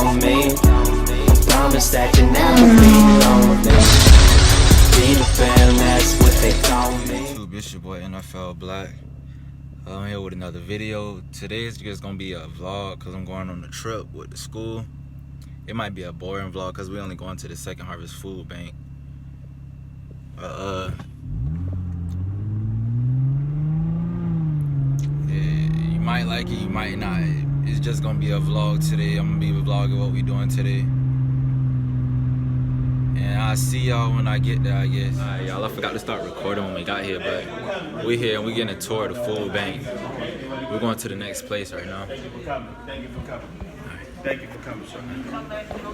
on me. Promise that you never be lonely. Be the fam, that's what they call me. It's your boy NFL Black. I'm here with another video. Today is just gonna be a vlog because I'm going on a trip with the school. It might be a boring vlog because we only going to the Second Harvest Food Bank. You might like it, you might not. It's just gonna be a vlog today. I'm gonna be vlogging what we doing today. And I'll see y'all when I get there, I guess. Alright, y'all, I forgot to start recording when we got here, but we here and we getting a tour of the food bank. We're going to the next place right now. Thank you for coming. Thank you for coming. Thank you for coming, sir.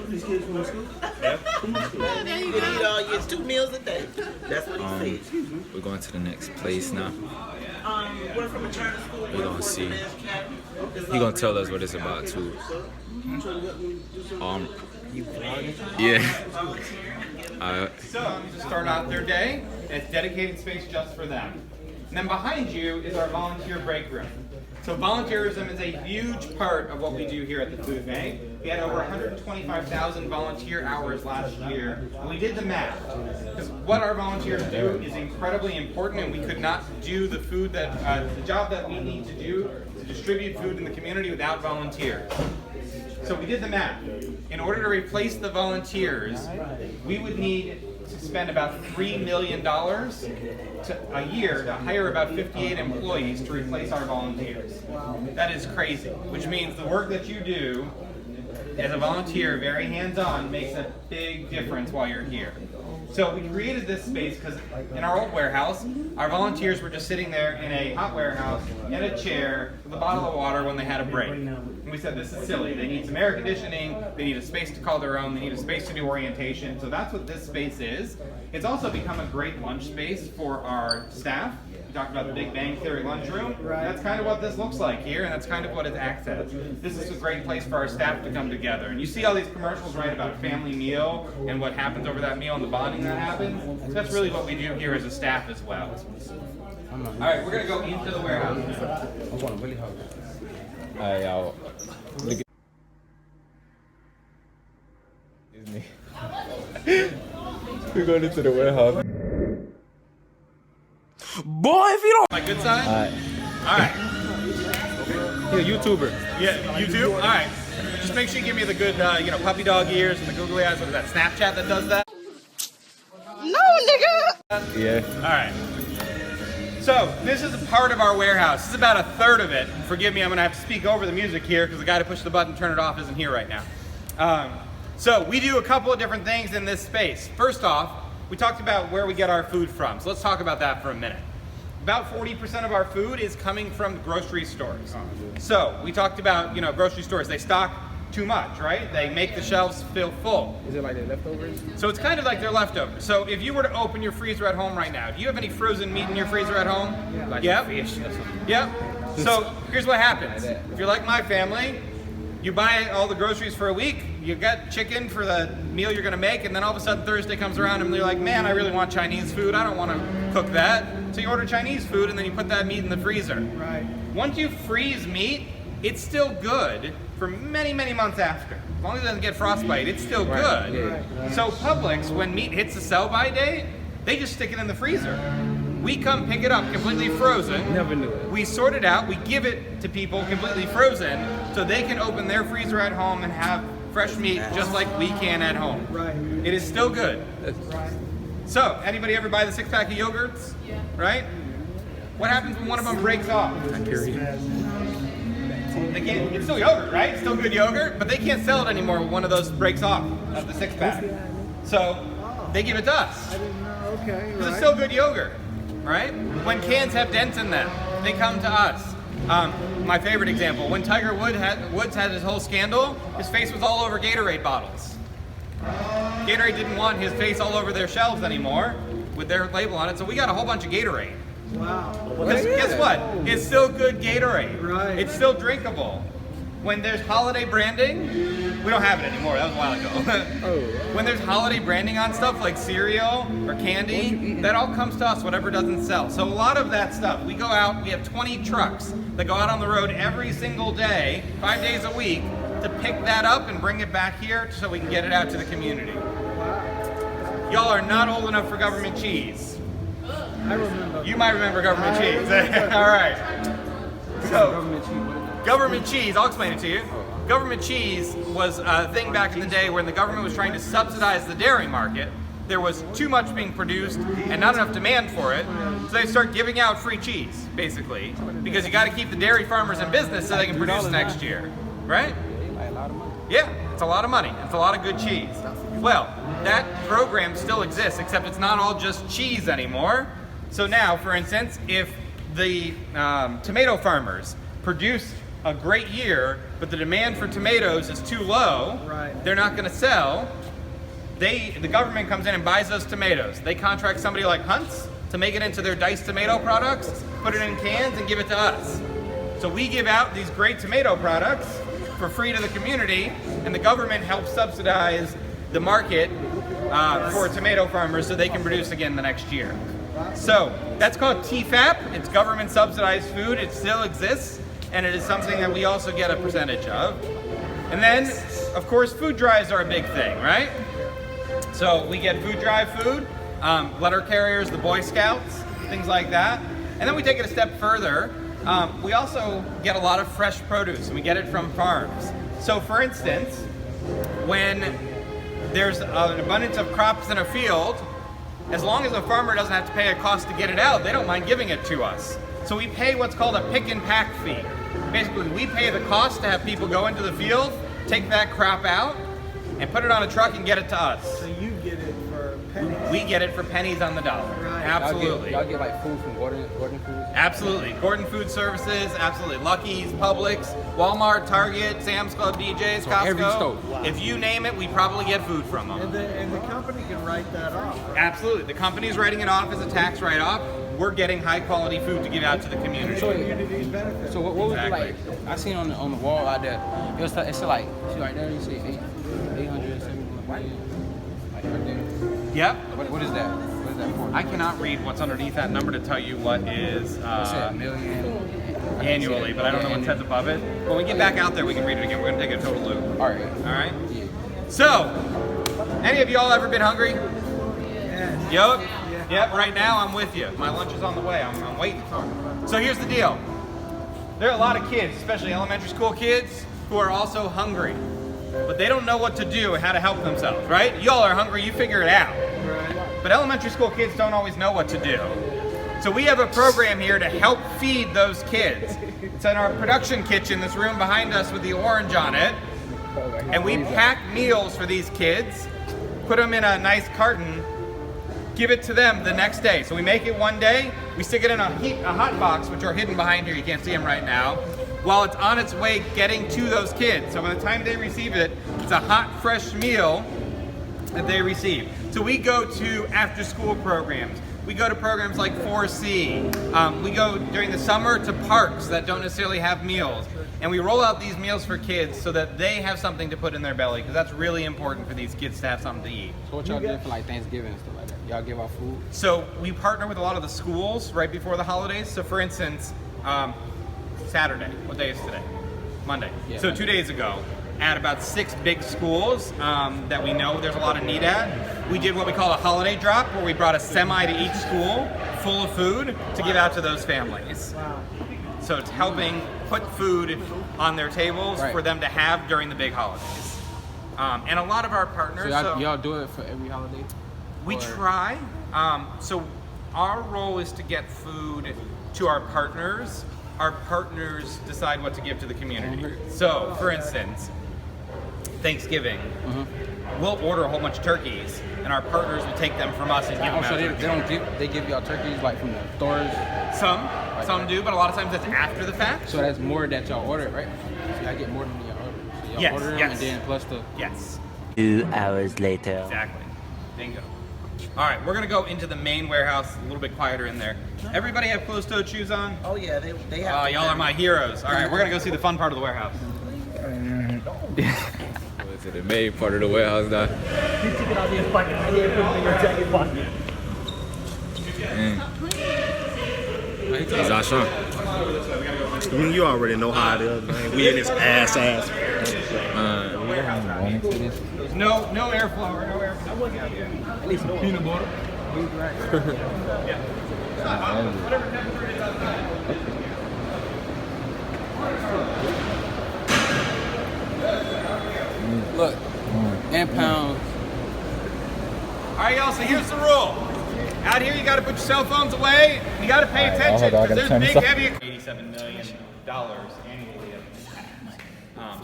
These kids from the school? Yep. There you go. You eat all your 2 meals a day. That's what he said. We're going to the next place now. We're from a charter school. We're gonna see. He gonna tell us what it's about too. Yeah. So, to start out their day, it's dedicated space just for them. And then behind you is our volunteer break room. So volunteerism is a huge part of what we do here at the food bank. We had over 125,000 volunteer hours last year. And we did the math. Because what our volunteers do is incredibly important, and we could not do the food that, the job that we need to do to distribute food in the community without volunteers. So we did the math. In order to replace the volunteers, we would need to spend about $3 million a year to hire about 58 employees to replace our volunteers. That is crazy, which means the work that you do as a volunteer, very hands-on, makes a big difference while you're here. So we created this space because in our old warehouse, our volunteers were just sitting there in a hot warehouse, in a chair, with a bottle of water when they had a break. And we said, this is silly. They need some air conditioning, they need a space to call their own, they need a space to do orientation. So that's what this space is. It's also become a great lunch space for our staff. We talked about the Big Bang Theory lunchroom. That's kind of what this looks like here, and that's kind of what it acts as. This is a great place for our staff to come together. And you see all these commercials, right, about family meal and what happens over that meal and the bonding that happens. So that's really what we do here as a staff as well. All right, we're going to go into the warehouse. All right, y'all. Look at. Excuse me. We're going into the warehouse. Boy, if you don't... My good side? All right. You're a YouTuber. Yeah, YouTube? All right. Just make sure you give me the good, puppy dog ears and the googly eyes. What is that, Snapchat that does that? No, nigga. Yeah. All right. So, this is a part of our warehouse. This is about a third of it. Forgive me, I'm going to have to speak over the music here because the guy to push the button, turn it off, isn't here right now. So, we do a couple of different things in this space. First off, we talked about where we get our food from. So, let's talk about that for a minute. About 40% of our food is coming from grocery stores. So, we talked about, grocery stores. They stock too much, right? They make the shelves feel full. Is it like the leftovers? So it's kind of like they're leftovers. So if you were to open your freezer at home right now, do you have any frozen meat in your freezer at home? Yeah. Like Yep. fish or something. Yep. So here's what happens. If you're like my family, you buy all the groceries for a week, you got chicken for the meal you're gonna make, and then all of a sudden Thursday comes around and you're like, man, I really want Chinese food. I don't wanna cook that. So you order Chinese food and then you put that meat in the freezer. Right. Once you freeze meat, it's still good for many, many months after. As long as it doesn't get frostbite, it's still good. Yeah. So Publix, when meat hits the sell-by date, they just stick it in the freezer. We come pick it up completely frozen. Never knew it. We sort it out, we give it to people completely frozen so they can open their freezer at home and have fresh meat just like we can at home. Right. It is still good. Right. So, anybody ever buy the 6-pack of yogurts? Yeah. Right? What happens when one of them breaks off? They can't, it's still yogurt, right? It's still good yogurt, but they can't sell it anymore when one of those breaks off of the 6-pack. So they give it to us. I didn't know. Okay. It's still good yogurt, right? When cans have dents in them, they come to us. My favorite example, when Tiger Woods had his whole scandal, his face was all over Gatorade bottles. Gatorade didn't want his face all over their shelves anymore with their label on it, so we got a whole bunch of Gatorade. Wow. Because guess what? It's still good Gatorade. Right. It's still drinkable. When there's holiday branding, we don't have it anymore. That was a while ago. When there's holiday branding on stuff like cereal or candy, that all comes to us, whatever doesn't sell. So a lot of that stuff, we go out, we have 20 trucks that go out on the road every single day, 5 days a week, to pick that up and bring it back here so we can get it out to the community. Y'all are not old enough for government cheese. I remember. You might remember government cheese. All right. So, government cheese, I'll explain it to you. Government cheese was a thing back in the day when the government was trying to subsidize the dairy market. There was too much being produced and not enough demand for it, so they start giving out free cheese, basically, because you got to keep the dairy farmers in business so they can produce next year, right? Yeah, it's a lot of money. It's a lot of good cheese. Well, that program still exists, except it's not all just cheese anymore. So now, for instance, if the tomato farmers produce a great year, but the demand for tomatoes is too low, they're not going to sell. The government comes in and buys those tomatoes. They contract somebody like Hunt's to make it into their diced tomato products, put it in cans, and give it to us. So we give out these great tomato products for free to the community, and the government helps subsidize the market for tomato farmers so they can produce again the next year. So that's called TFAP. It's government subsidized food. It still exists, and it is something that we also get a percentage of. And then, of course, food drives are a big thing, right? So we get food drive food, letter carriers, the Boy Scouts, things like that. And then we take it a step further. We also get a lot of fresh produce, and we get it from farms. So for instance, when there's an abundance of crops in a field, as long as a farmer doesn't have to pay a cost to get it out, they don't mind giving it to us. So we pay what's called a pick and pack fee. Basically, we pay the cost to have people go into the field, take that crop out, and put it on a truck and get it to us. So you get it for pennies. We get it for pennies on the dollar. Right. Absolutely. Y'all get like food from Gordon Foods? Absolutely. Gordon Food Services, absolutely. Lucky's, Publix, Walmart, Target, Sam's Club, DJ's, Costco. every store. Wow. If you name it, we probably get food from them. And the company can write that off. Right? Absolutely. The company's writing it off as a tax write-off. We're getting high-quality food to give out to the community. Community benefits. So what would Exactly. you like? I seen on the wall out there. It's like see right there. You see 870 million. Like right there. Yep. What is that? What is that for? I cannot read what's underneath that number to tell you what is What's that? Million. annually, but I don't know what says above it. When we get back out there, we can read it again. We're going to take a total loop. All right. All right? Yeah. So, any of y'all ever been hungry? Yes. Yep. Yep, right now I'm with you. My lunch is on the way. I'm waiting for it. So here's the deal. There are a lot of kids, especially elementary school kids, who are also hungry. But they don't know what to do and how to help themselves, right? Y'all are hungry, you figure it out. Right. But elementary school kids don't always know what to do. So we have a program here to help feed those kids. It's in our production kitchen, this room behind us with the orange on it. And we pack meals for these kids, put them in a nice carton, give it to them the next day. So we make it one day, we stick it in a hot box, which are hidden behind here, you can't see them right now, while it's on its way getting to those kids. So by the time they receive it, it's a hot, fresh meal that they receive. So we go to after school programs. We go to programs like 4C. We go during the summer to parks that don't necessarily have meals. And we roll out these meals for kids so that they have something to put in their belly, because that's really important for these kids to have something to eat. So what y'all do for like Thanksgiving and stuff like that? Y'all give out food? So we partner with a lot of the schools right before the holidays. So for instance, Saturday, what day is today? Monday. Yeah, So Monday. 2 days ago, at about 6 big schools that we know there's a lot of need at, we did what we call a holiday drop, where we brought a semi to each school full of food to give out to those families. Wow. So it's helping put food on their tables Right. for them to have during the big holidays. And a lot of our partners, So y'all do it for every holiday? we Or- try. So our role is to get food to our partners. Our partners decide what to give to the community. So, for instance, Thanksgiving, we'll order a whole bunch of turkeys, and our partners will take them from us and give Oh, them so out. they give y'all turkeys like from the stores? Some do, but a lot of times that's after the fact. So that's more that y'all order, right? So y'all get more than y'all order. So y'all Yes, order them yes. and then plus the. Yes. 2 hours later. Exactly. Bingo. All right, we're gonna go into the main warehouse, a little bit quieter in there. Everybody have closed-toed shoes on? Oh yeah, they have. Oh, y'all are my heroes. All right, we're gonna go see the fun part of the warehouse. Was it the main part of the warehouse now? You took it out of your pocket. I didn't put it in your jacket pocket. It's Ashan. You already know how it is, man. We in this ass. No airflow or no airflow. At least some peanut butter. Look, and pounds. All right, y'all, so here's the rule. Out here, you got to put your cell phones away. You got to pay attention because there's big, heavy... $87 million annually of tax.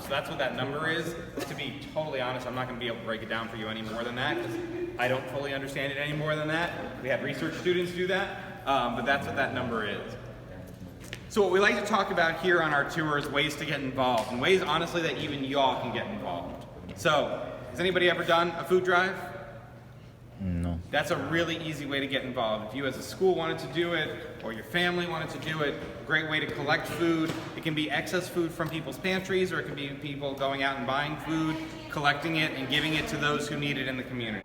So that's what that number is. To be totally honest, I'm not going to be able to break it down for you any more than that because I don't fully understand it any more than that. We had research students do that, but that's what that number is. So what we like to talk about here on our tour is ways to get involved, and ways, honestly, that even y'all can get involved. So, has anybody ever done a food drive? No. That's a really easy way to get involved. If you as a school wanted to do it, or your family wanted to do it, great way to collect food. It can be excess food from people's pantries, or it can be people going out and buying food, collecting it, and giving it to those who need it in the community.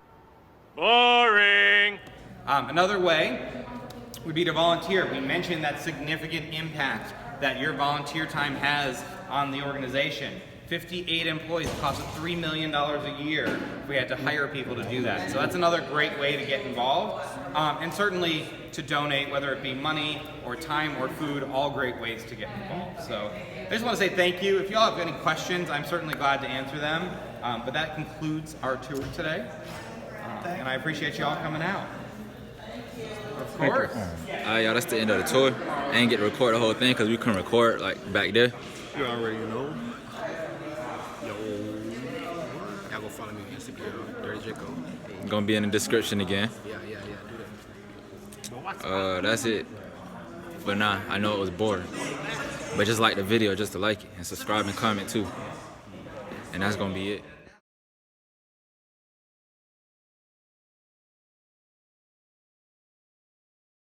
Boring. Another way would be to volunteer. We mentioned that significant impact that your volunteer time has on the organization. 58 employees, it costs us $3 million a year if we had to hire people to do that. So that's another great way to get involved. And certainly to donate, whether it be money or time or food, all great ways to get involved. So I just want to say thank you. If y'all have any questions, I'm certainly glad to answer them. But that concludes our tour today. And I appreciate y'all coming out. Of course. Alright, y'all, that's the end of the tour. I ain't get to record the whole thing because we couldn't record like back there. You already know. Y'all go follow me on Instagram, Dirty Jaco. Gonna be in the description again. Yeah, do that. That's it. But nah, I know it was boring. But just like the video just to like it and subscribe and comment too. And that's gonna be it.